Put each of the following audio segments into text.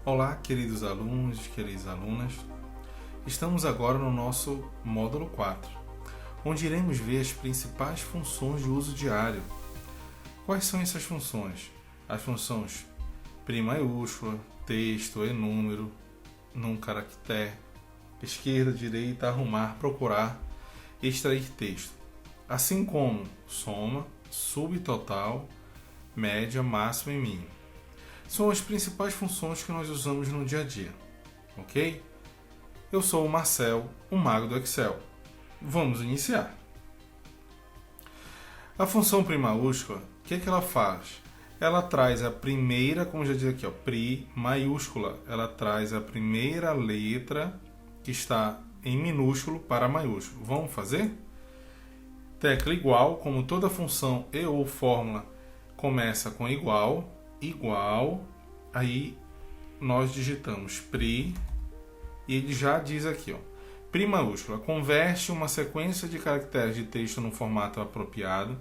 Olá, queridos alunos, queridas alunas. Estamos agora no nosso módulo 4, onde iremos ver as principais funções de uso diário. Quais são essas funções? As funções prima maiúscula, texto, número, num caractere, esquerda, direita, arrumar, procurar, extrair texto, assim como soma, subtotal, média, máxima e mínima. São as principais funções que nós usamos no dia a dia, ok? Eu sou o Marcel, o mago do Excel. Vamos iniciar. A função prima maiúscula, o que ela faz? Ela traz a primeira, como já diz aqui, pri maiúscula. Ela traz a primeira letra que está em minúsculo para maiúsculo. Vamos fazer? Tecla igual, como toda função e ou fórmula começa com igual, aí nós digitamos pri e ele já diz aqui, pri maiúscula, converte uma sequência de caracteres de texto no formato apropriado,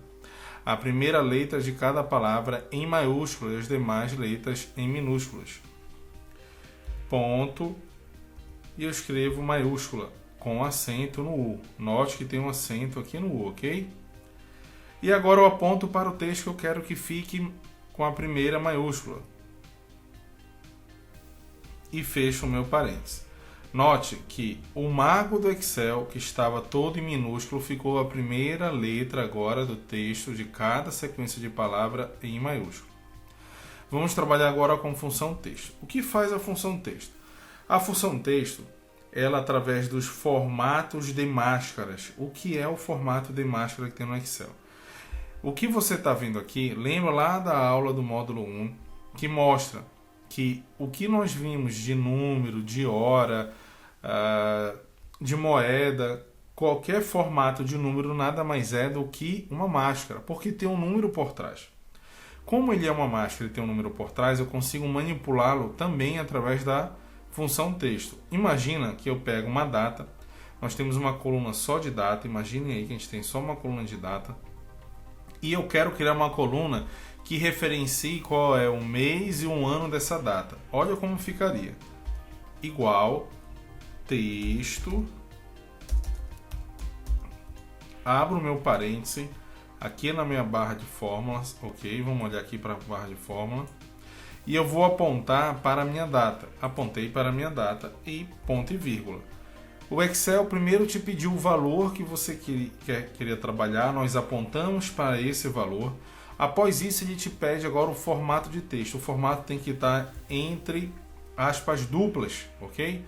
a primeira letra de cada palavra em maiúscula e as demais letras em minúsculas. Ponto, e eu escrevo maiúscula com acento no U. Note que tem um acento aqui no U, ok? E agora eu aponto para o texto que eu quero que fique com a primeira maiúscula. E fecho o meu parênteses. Note que o mago do Excel, que estava todo em minúsculo, ficou a primeira letra agora do texto de cada sequência de palavra em maiúsculo. Vamos trabalhar agora com a função texto. O que faz a função texto? A função texto, ela através dos formatos de máscaras. O que é o formato de máscara que tem no Excel? O que você está vendo aqui, lembra lá da aula do módulo 1, que mostra que o que nós vimos de número, de hora, de moeda, qualquer formato de número nada mais é do que uma máscara, porque tem um número por trás. Como ele é uma máscara e tem um número por trás, eu consigo manipulá-lo também através da função texto. Imagina que eu pego uma data, nós temos uma coluna só de data, imaginem aí que a gente tem só uma coluna de data, e eu quero criar uma coluna que referencie qual é o mês e o ano dessa data. Olha como ficaria. Igual, texto, abro o meu parêntese, aqui na minha barra de fórmulas, ok? Vamos olhar aqui para a barra de fórmula. E eu vou apontar para a minha data. Apontei para a minha data e ponto e vírgula. O Excel primeiro te pediu o valor que você queria trabalhar, nós apontamos para esse valor. Após isso, ele te pede agora o formato de texto. O formato tem que estar entre aspas duplas, ok?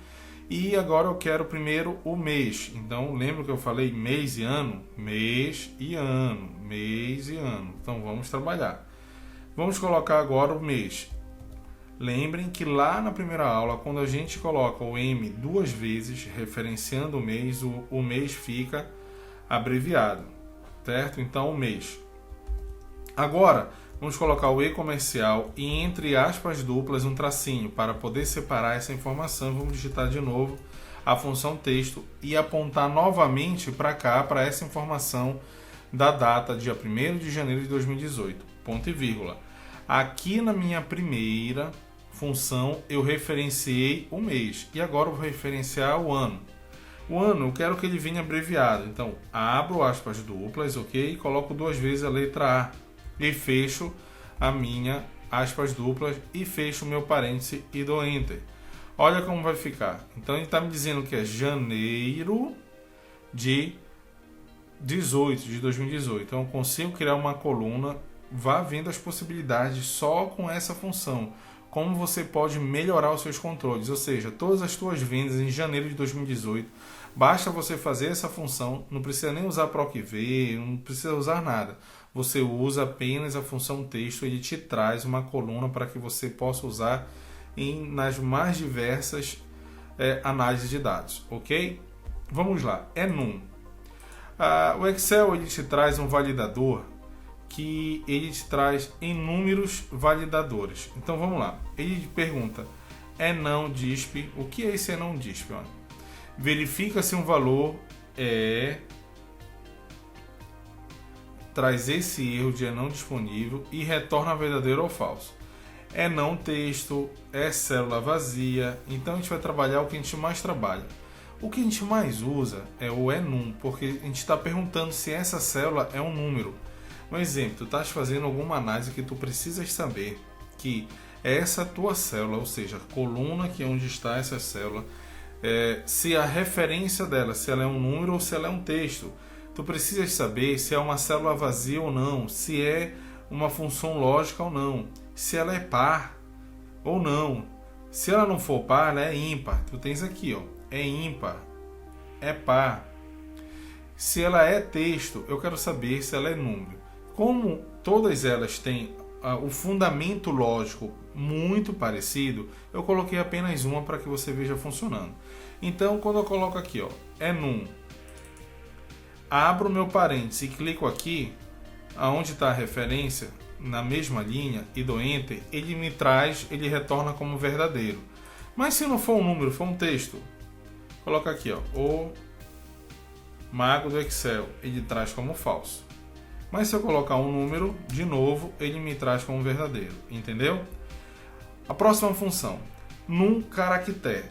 E agora eu quero primeiro o mês. Então, lembra que eu falei mês e ano? Mês e ano, mês e ano. Então, vamos trabalhar. Vamos colocar agora o mês. Lembrem que lá na primeira aula, quando a gente coloca o M duas vezes, referenciando o mês fica abreviado, certo? Então, o mês. Agora, vamos colocar o E comercial e entre aspas duplas um tracinho para poder separar essa informação. Vamos digitar de novo a função texto e apontar novamente para cá, para essa informação da data, dia 1º de janeiro de 2018, ponto e vírgula. Aqui na minha primeira função eu referenciei o mês e agora eu vou referenciar o ano. O ano eu quero que ele venha abreviado, então abro aspas duplas, ok? E coloco duas vezes a letra A e fecho a minha aspas duplas e fecho o meu parêntese e dou Enter. Olha como vai ficar. Então ele está me dizendo que é janeiro de 2018. Então eu consigo criar uma coluna. Vá vendo as possibilidades só com essa função. Como você pode melhorar os seus controles. Ou seja, todas as suas vendas em janeiro de 2018. Basta você fazer essa função. Não precisa nem usar PROC-V. Não precisa usar nada. Você usa apenas a função texto. Ele te traz uma coluna para que você possa usar nas mais diversas análises de dados. Ok? Vamos lá. Num. O Excel ele te traz um validador que ele te traz inúmeros validadores. Então vamos lá. Ele pergunta: não disp. O que é esse não disp? Verifica se um valor traz esse erro de não disponível e retorna verdadeiro ou falso. é não texto, é célula vazia. Então a gente vai trabalhar o que a gente mais trabalha. O que a gente mais usa é o enum, porque a gente está perguntando se essa célula é um número. Um exemplo, tu estás fazendo alguma análise que tu precisas saber que essa tua célula, ou seja, a coluna que é onde está essa célula, se a referência dela, se ela é um número ou se ela é um texto. Tu precisas saber se é uma célula vazia ou não, se é uma função lógica ou não, se ela é par ou não. Se ela não for par, ela é ímpar. Tu tens aqui, ó, é ímpar, é par. Se ela é texto, eu quero saber se ela é número. Como todas elas têm o fundamento lógico muito parecido, eu coloquei apenas uma para que você veja funcionando. Então, quando eu coloco aqui, ó, enum, abro meu parênteses e clico aqui, aonde está a referência, na mesma linha, e dou Enter, ele me traz, ele retorna como verdadeiro. Mas se não for um número, for um texto, coloca aqui, ó, o mago do Excel, ele traz como falso. Mas se eu colocar um número, de novo, ele me traz como verdadeiro, entendeu? A próxima função, num caractere.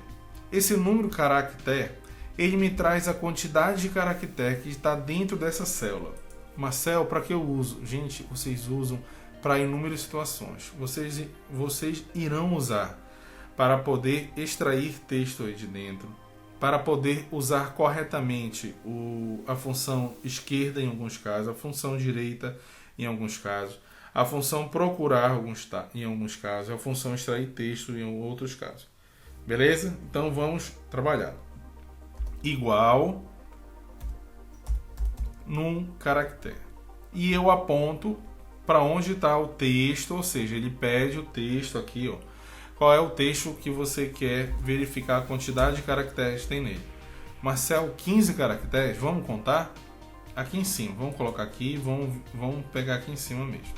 Esse número caractere, ele me traz a quantidade de caractere que está dentro dessa célula. Marcel, para que eu uso? Gente, vocês usam para inúmeras situações. Vocês irão usar para poder extrair texto aí de dentro, para poder usar corretamente a função esquerda em alguns casos, a função direita em alguns casos, a função procurar em alguns casos, a função extrair texto em outros casos. Beleza? Então vamos trabalhar. Igual num caractere. E eu aponto para onde está o texto, ou seja, ele pede o texto aqui, ó. Qual é o texto que você quer verificar a quantidade de caracteres que tem nele. Marcel, 15 caracteres, vamos contar? Aqui em cima, vamos colocar aqui, vamos pegar aqui em cima mesmo.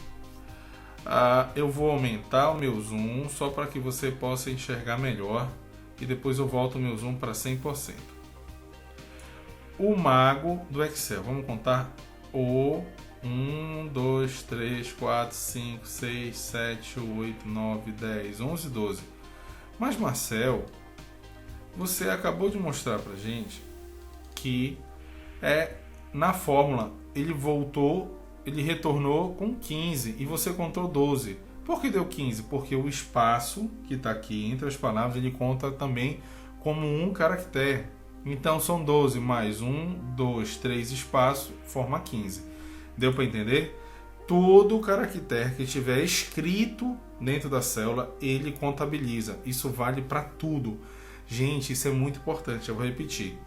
Eu vou aumentar o meu zoom só para que você possa enxergar melhor e depois eu volto o meu zoom para 100%. O mago do Excel, vamos contar 1, 2, 3, 4, 5, 6, 7, 8, 9, 10, 11, 12. Mas Marcel, você acabou de mostrar pra gente que na fórmula ele retornou com 15 e você contou 12. Por que deu 15? Porque o espaço que está aqui entre as palavras ele conta também como um caractere. Então são 12 mais 1, 2, 3 espaço, forma 15. Deu para entender? Todo caractere que estiver escrito dentro da célula, ele contabiliza. Isso vale para tudo. Gente, isso é muito importante, eu vou repetir.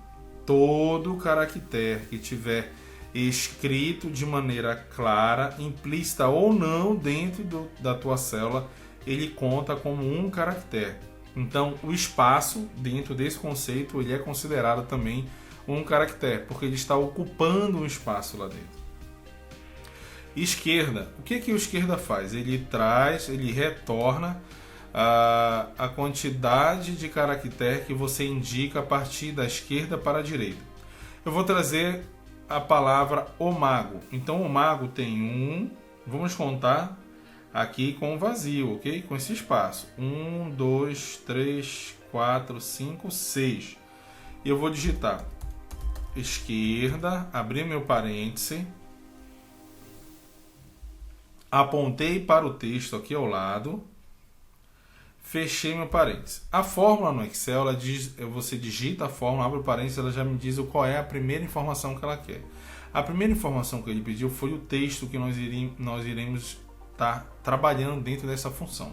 Todo caractere que tiver escrito de maneira clara, implícita ou não dentro da tua célula, ele conta como um caractere. Então, o espaço dentro desse conceito, ele é considerado também um caractere, porque ele está ocupando um espaço lá dentro. Esquerda. O que o esquerda faz? Ele retorna a quantidade de caractere que você indica a partir da esquerda para a direita. Eu vou trazer a palavra o mago. Então o mago tem vamos contar aqui com o vazio, ok? Com esse espaço. 1, 2, 3, 4, 5, 6. E eu vou digitar esquerda, abrir meu parêntese, apontei para o texto aqui ao lado, fechei meu parênteses. A fórmula no Excel, ela diz, você digita a fórmula, abre o parênteses, ela já me diz qual é a primeira informação que ela quer. A primeira informação que ele pediu foi o texto que nós iremos estar trabalhando dentro dessa função.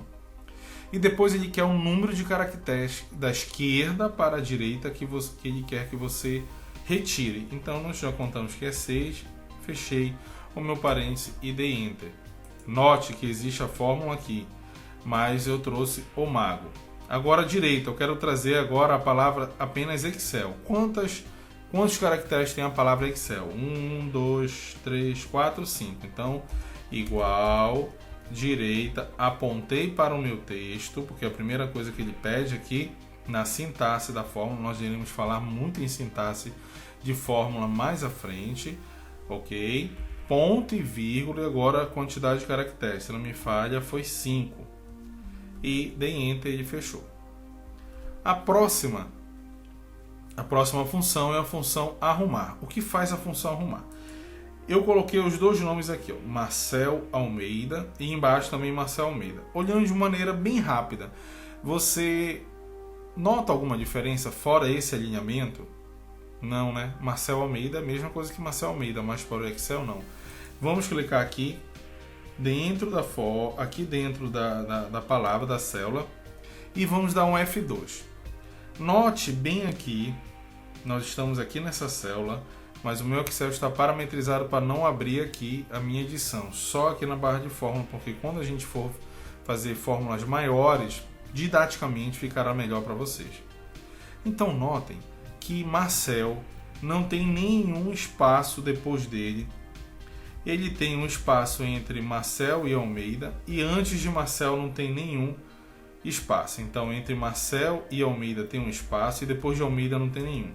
E depois ele quer um número de caracteres da esquerda para a direita que ele quer que você retire. Então nós já contamos que é 6, fechei o meu parênteses e dei Enter. Note que existe a fórmula aqui, mas eu trouxe o mago. Agora a direita, eu quero trazer agora a palavra apenas Excel. Quantos caracteres tem a palavra Excel? 1, 2, 3, 4, 5. Então, igual, direita, apontei para o meu texto, porque a primeira coisa que ele pede aqui, na sintaxe da fórmula, nós iremos falar muito em sintaxe de fórmula mais à frente, ok? Ponto e vírgula, e agora a quantidade de caracteres, se não me falha, foi 5. e dei Enter e ele fechou. A próxima função é a função arrumar. O que faz a função arrumar? Eu coloquei os dois nomes aqui, ó, Marcel Almeida e embaixo também Marcel Almeida. Olhando de maneira bem rápida, você nota alguma diferença fora esse alinhamento? Não, né? Marcel Almeida é a mesma coisa que Marcel Almeida, mas para o Excel não. Vamos clicar aqui dentro aqui dentro da palavra, da célula, e vamos dar um F2. Note bem aqui, nós estamos aqui nessa célula, mas o meu Excel está parametrizado para não abrir aqui a minha edição, só aqui na barra de fórmula, porque quando a gente for fazer fórmulas maiores, didaticamente ficará melhor para vocês. Então notem que Marcel não tem nenhum espaço depois dele. Ele tem um espaço entre Marcel e Almeida, e antes de Marcel não tem nenhum espaço. Então entre Marcel e Almeida tem um espaço e depois de Almeida não tem nenhum.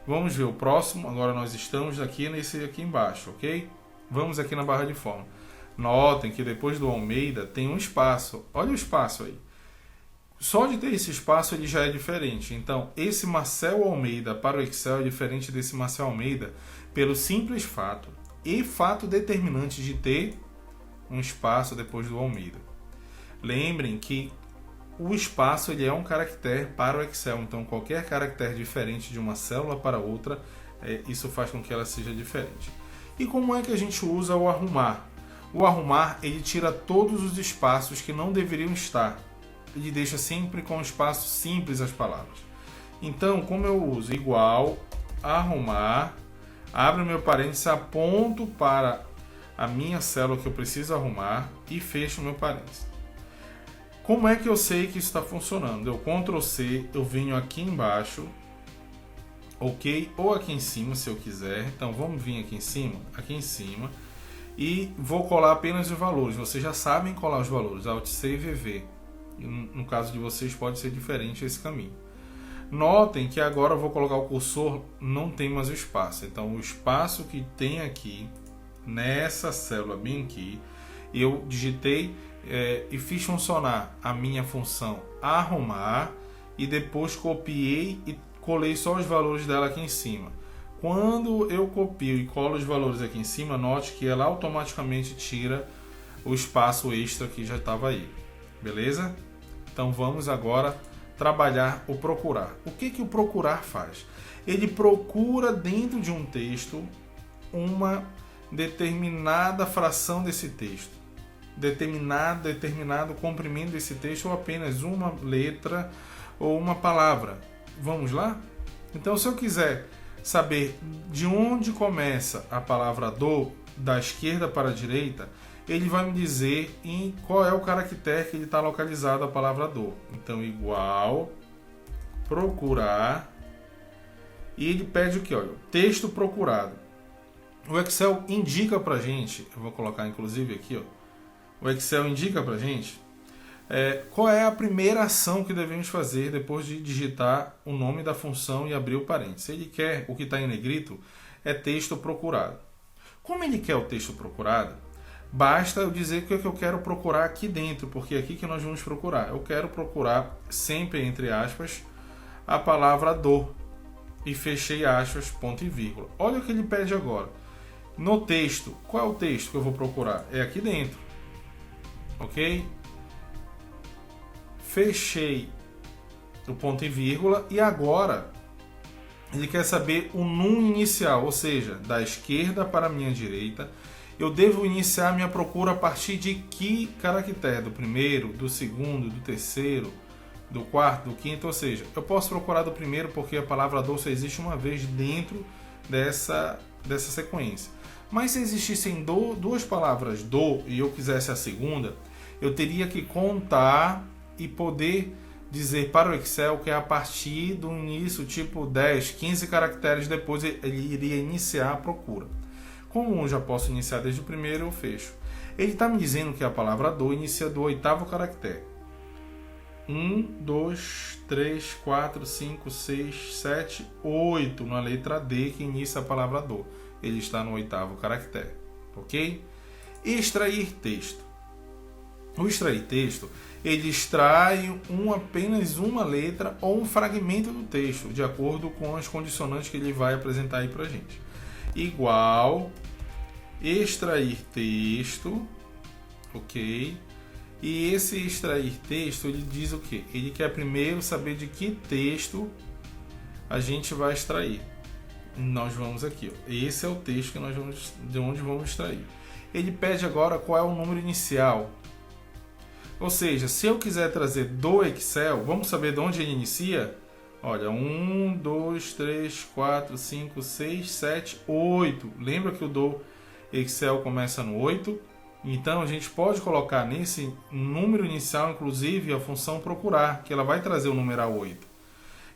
Vamos ver o próximo. Agora nós estamos aqui nesse aqui embaixo, ok? Vamos aqui na barra de fórmula. Notem que depois do Almeida tem um espaço. Olha o espaço aí. Só de ter esse espaço ele já é diferente. Então esse Marcel Almeida para o Excel é diferente desse Marcel Almeida pelo simples fato determinante de ter um espaço depois do Almeida. Lembrem que o espaço ele é um caractere para o Excel, então qualquer caractere diferente de uma célula para outra, isso faz com que ela seja diferente. E como é que a gente usa o arrumar? O arrumar ele tira todos os espaços que não deveriam estar. Ele deixa sempre com espaço simples as palavras. Então, como eu uso igual, arrumar, abro meu parênteses, aponto para a minha célula que eu preciso arrumar e fecho meu parênteses. Como é que eu sei que isso está funcionando? Eu Ctrl C, eu venho aqui embaixo, ok? Ou aqui em cima, se eu quiser. Então vamos vir aqui em cima, e vou colar apenas os valores. Vocês já sabem colar os valores, Alt C e VV. No caso de vocês pode ser diferente esse caminho. Notem que agora eu vou colocar o cursor, não tem mais o espaço. Então o espaço que tem aqui, nessa célula bem aqui, eu digitei e fiz funcionar a minha função arrumar e depois copiei e colei só os valores dela aqui em cima. Quando eu copio e colo os valores aqui em cima, note que ela automaticamente tira o espaço extra que já estava aí. Beleza? Então vamos agora trabalhar o procurar. O que o procurar faz? Ele procura dentro de um texto uma determinada fração desse texto, determinado comprimento desse texto, ou apenas uma letra ou uma palavra. Vamos lá? Então, se eu quiser saber de onde começa a palavra do, da esquerda para a direita, ele vai me dizer em qual é o caractere que ele está localizado a palavra do. Então, igual, procurar, e ele pede o que? Olha, texto procurado. O Excel indica para a gente, eu vou colocar inclusive aqui, ó, o Excel indica para a gente qual é a primeira ação que devemos fazer depois de digitar o nome da função e abrir o parênteses. Ele quer, o que está em negrito, é texto procurado. Como ele quer o texto procurado, basta eu dizer o que eu quero procurar aqui dentro, porque é aqui que nós vamos procurar. Eu quero procurar, sempre entre aspas, a palavra do. E fechei aspas, ponto e vírgula. Olha o que ele pede agora. No texto, qual é o texto que eu vou procurar? É aqui dentro. Ok? Fechei o ponto e vírgula. E agora, ele quer saber o num inicial, ou seja, da esquerda para a minha direita. Eu devo iniciar minha procura a partir de que caractere? Do primeiro, do segundo, do terceiro, do quarto, do quinto, ou seja, eu posso procurar do primeiro porque a palavra do só existe uma vez dentro dessa sequência. Mas se existissem duas palavras do e eu quisesse a segunda, eu teria que contar e poder dizer para o Excel que é a partir do início, tipo 10, 15 caracteres depois ele iria iniciar a procura. Como eu já posso iniciar desde o primeiro, eu fecho. Ele está me dizendo que a palavra do inicia do oitavo caractere. 1, 2, 3, 4, 5, 6, 7, 8 na letra D que inicia a palavra do. Ele está no oitavo caractere. Ok? Extrair texto. O extrair texto, ele extrai apenas uma letra ou um fragmento do texto, de acordo com as condicionantes que ele vai apresentar aí pra gente. Igual extrair texto, ok? E esse extrair texto, ele diz o quê? Ele quer primeiro saber de que texto a gente vai extrair. Nós vamos aqui, ó. Esse é o texto que nós vamos, de onde vamos extrair. Ele pede agora qual é o número inicial. Ou seja, se eu quiser trazer do Excel, vamos saber de onde ele inicia? Olha, 1, 2, 3, 4, 5, 6, 7, 8. Lembra que o do Excel começa no 8? Então a gente pode colocar nesse número inicial, inclusive, a função procurar, que ela vai trazer o numeral 8.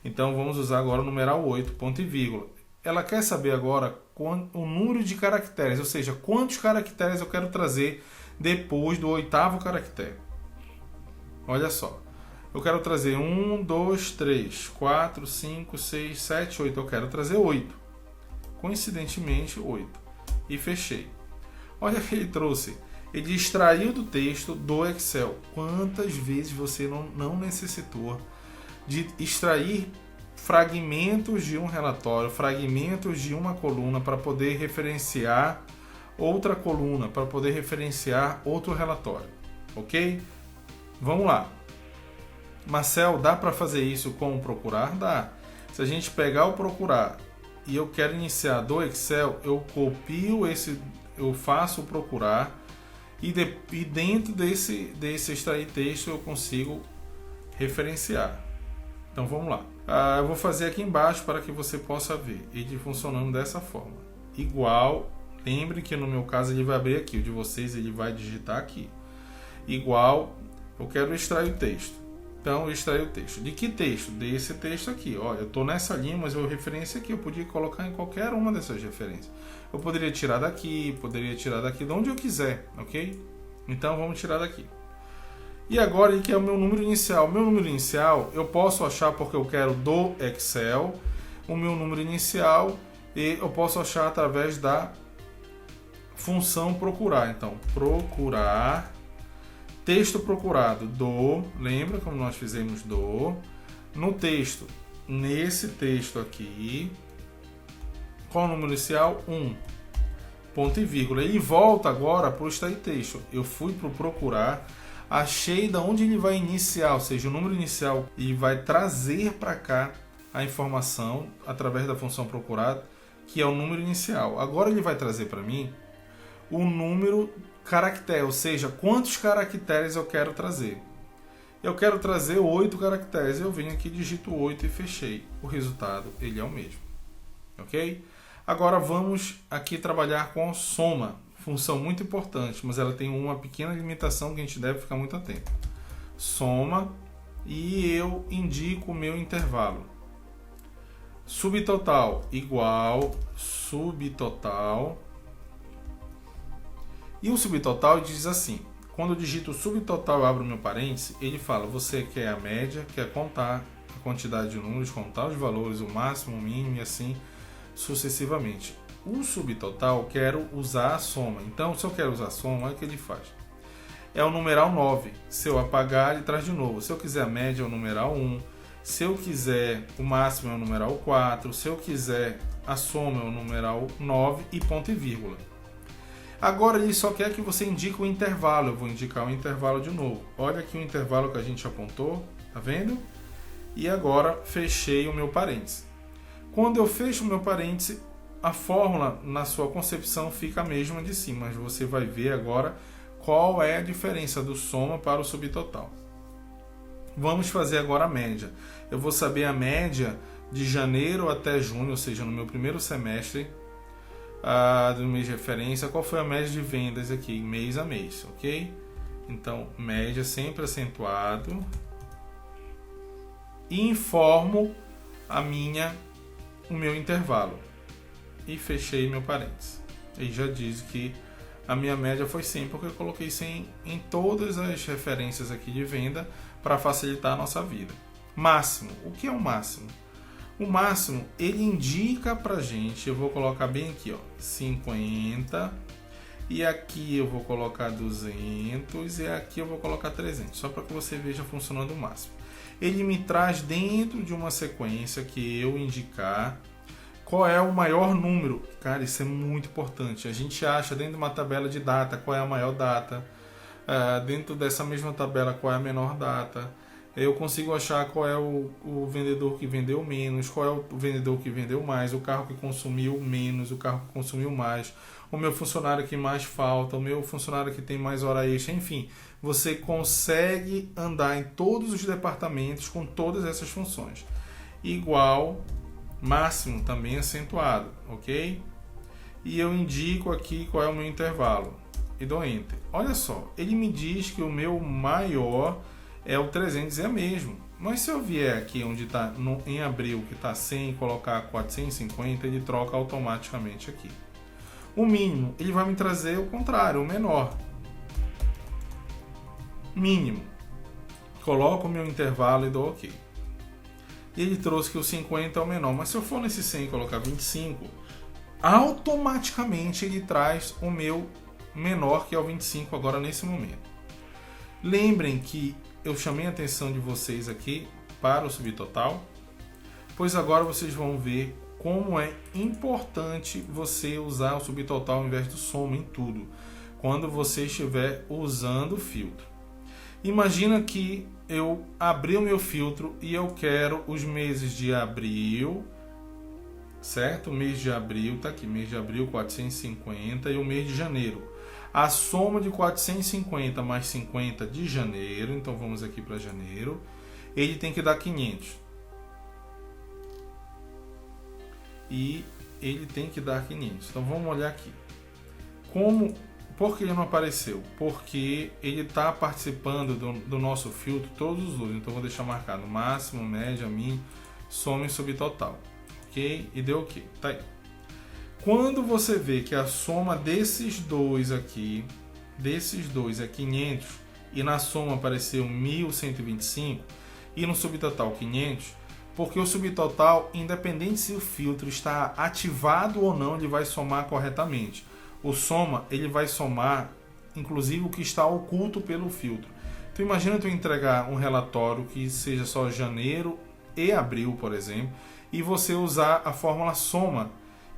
Então vamos usar agora o numeral 8, ponto e vírgula. Ela quer saber agora o número de caracteres, ou seja, quantos caracteres eu quero trazer depois do 8º caractere. Olha só, eu quero trazer 1, 2, 3, 4, 5, 6, 7, 8. Eu quero trazer 8. Coincidentemente, 8. E fechei. Olha o que ele trouxe. Ele extraiu do texto do Excel. Quantas vezes você não necessitou de extrair fragmentos de um relatório, fragmentos de uma coluna para poder referenciar outra coluna, para poder referenciar outro relatório, ok? Vamos lá. Marcel, dá para fazer isso com o procurar? Dá. Se a gente pegar o procurar e eu quero iniciar do Excel, eu copio eu faço o procurar e dentro desse extrair texto eu consigo referenciar. Então vamos lá. Eu vou fazer aqui embaixo para que você possa ver ele funcionando dessa forma. Igual, lembre que no meu caso ele vai abrir aqui, o de vocês ele vai digitar aqui. Igual, eu quero extrair o texto. Então eu extraio o texto. De que texto? Desse texto aqui. Olha, eu estou nessa linha, mas eu referência aqui. Eu podia colocar em qualquer uma dessas referências. Eu poderia tirar daqui, de onde eu quiser, ok? Então vamos tirar daqui. E agora ele quer o meu número inicial. O meu número inicial eu posso achar porque eu quero do Excel. O meu número inicial e eu posso achar através da função procurar. Então, procurar. Texto procurado do, lembra como nós fizemos do, no texto, nesse texto aqui, qual o número inicial? 1, ponto e vírgula. Ele volta agora para o extrair texto. Eu fui para o procurar, achei de onde ele vai iniciar, ou seja, o número inicial, e vai trazer para cá a informação através da função procurar, que é o número inicial. Agora ele vai trazer para mim o número caractere, ou seja, quantos caracteres eu quero trazer. Eu quero trazer 8 caracteres, eu venho aqui, digito 8 e fechei. O resultado ele é o mesmo, ok? Agora vamos aqui trabalhar com a soma, função muito importante, mas ela tem uma pequena limitação que a gente deve ficar muito atento. Soma e eu indico o meu intervalo. Subtotal igual subtotal. E o subtotal diz assim, quando eu digito o subtotal e abro o meu parêntese, ele fala, você quer a média, quer contar a quantidade de números, contar os valores, o máximo, o mínimo e assim sucessivamente. O subtotal, quero usar a soma. Então, se eu quero usar a soma, olha o que ele faz. É o numeral 9. Se eu apagar, ele traz de novo. Se eu quiser a média, é o numeral 1. Se eu quiser o máximo, é o numeral 4. Se eu quiser a soma, é o numeral 9 e ponto e vírgula. Agora ele só quer que você indique o intervalo. Eu vou indicar o intervalo de novo. Olha aqui o intervalo que a gente apontou, tá vendo? E agora fechei o meu parêntese. Quando eu fecho o meu parêntese, a fórmula na sua concepção fica a mesma de cima, mas você vai ver agora qual é a diferença do soma para o subtotal. Vamos fazer agora a média. Eu vou saber a média de janeiro até junho, ou seja, no meu primeiro semestre, do mês de referência, qual foi a média de vendas aqui, mês a mês, ok? Então, média sempre acentuado. E informo o meu intervalo. E fechei meu parênteses. E já diz que a minha média foi 100, porque eu coloquei 100 em todas as referências aqui de venda para facilitar a nossa vida. Máximo. O que é o máximo? O máximo, ele indica pra gente, eu vou colocar bem aqui, ó, 50, E aqui eu vou colocar 200 e aqui eu vou colocar 300, só para que você veja funcionando o máximo. Ele me traz dentro de uma sequência que eu indicar qual é o maior número. Cara, isso é muito importante. A gente acha dentro de uma tabela de data qual é a maior data, dentro dessa mesma tabela qual é a menor data. Eu consigo achar qual é o vendedor que vendeu menos, qual é o vendedor que vendeu mais, o carro que consumiu menos, o carro que consumiu mais, o meu funcionário que mais falta, o meu funcionário que tem mais hora extra, enfim. Você consegue andar em todos os departamentos com todas essas funções. Igual, máximo também acentuado, ok? E eu indico aqui qual é o meu intervalo e dou Enter. Olha só, ele me diz que o meu maior é o 300, é mesmo. Mas se eu vier aqui onde está em abril, que está 100, e colocar 450, ele troca automaticamente aqui. O mínimo, ele vai me trazer o contrário, o menor. Mínimo. Coloco o meu intervalo e dou OK. E ele trouxe que o 50 é o menor. Mas se eu for nesse 100 e colocar 25, automaticamente ele traz o meu menor, que é o 25 agora nesse momento. Lembrem que eu chamei a atenção de vocês aqui para o subtotal, pois agora vocês vão ver como é importante você usar o subtotal ao invés do soma em tudo, quando você estiver usando o filtro. Imagina que eu abri o meu filtro e eu quero os meses de abril, certo? O mês de abril está aqui, mês de abril 450 e o mês de janeiro. A soma de 450 mais 50 de janeiro, então vamos aqui para janeiro, ele tem que dar 500. E ele tem que dar 500. Então vamos olhar aqui. Por que ele não apareceu? Porque ele está participando do nosso filtro todos os outros. Então vou deixar marcado máximo, média, min, soma e subtotal. Ok? E deu OK. Tá aí. Quando você vê que a soma desses dois aqui, é 500, e na soma apareceu 1.125, e no subtotal 500, porque o subtotal, independente se o filtro está ativado ou não, ele vai somar corretamente. O soma, ele vai somar, inclusive, o que está oculto pelo filtro. Então imagina tu entregar um relatório que seja só janeiro e abril, por exemplo, e você usar a fórmula soma,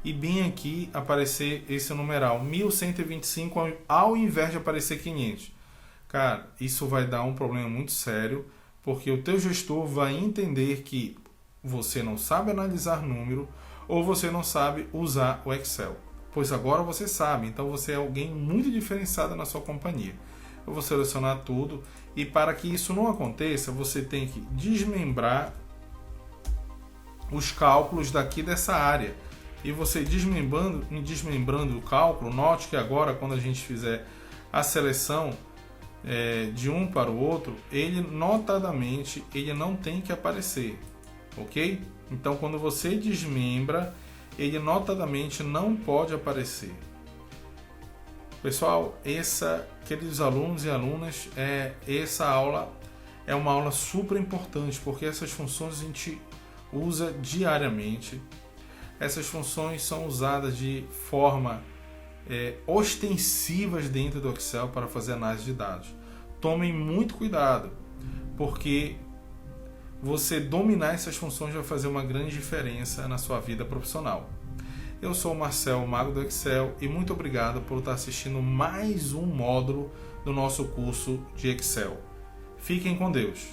e bem aqui aparecer esse numeral 1125 ao invés de aparecer 500. Cara, isso vai dar um problema muito sério, porque o teu gestor vai entender que você não sabe analisar número ou você não sabe usar o Excel. Pois agora você sabe, então você é alguém muito diferenciado na sua companhia. Eu vou selecionar tudo e para que isso não aconteça, você tem que desmembrar os cálculos daqui dessa área. E você desmembrando o cálculo, note que agora quando a gente fizer a seleção de um para o outro, ele notadamente ele não tem que aparecer, ok? Então quando você desmembra, ele notadamente não pode aparecer. Pessoal, queridos alunos e alunas, essa aula é uma aula super importante, porque essas funções a gente usa diariamente. Essas funções são usadas de forma ostensivas dentro do Excel para fazer análise de dados. Tomem muito cuidado, porque você dominar essas funções vai fazer uma grande diferença na sua vida profissional. Eu sou o Marcel, o Mago do Excel, e muito obrigado por estar assistindo mais um módulo do nosso curso de Excel. Fiquem com Deus!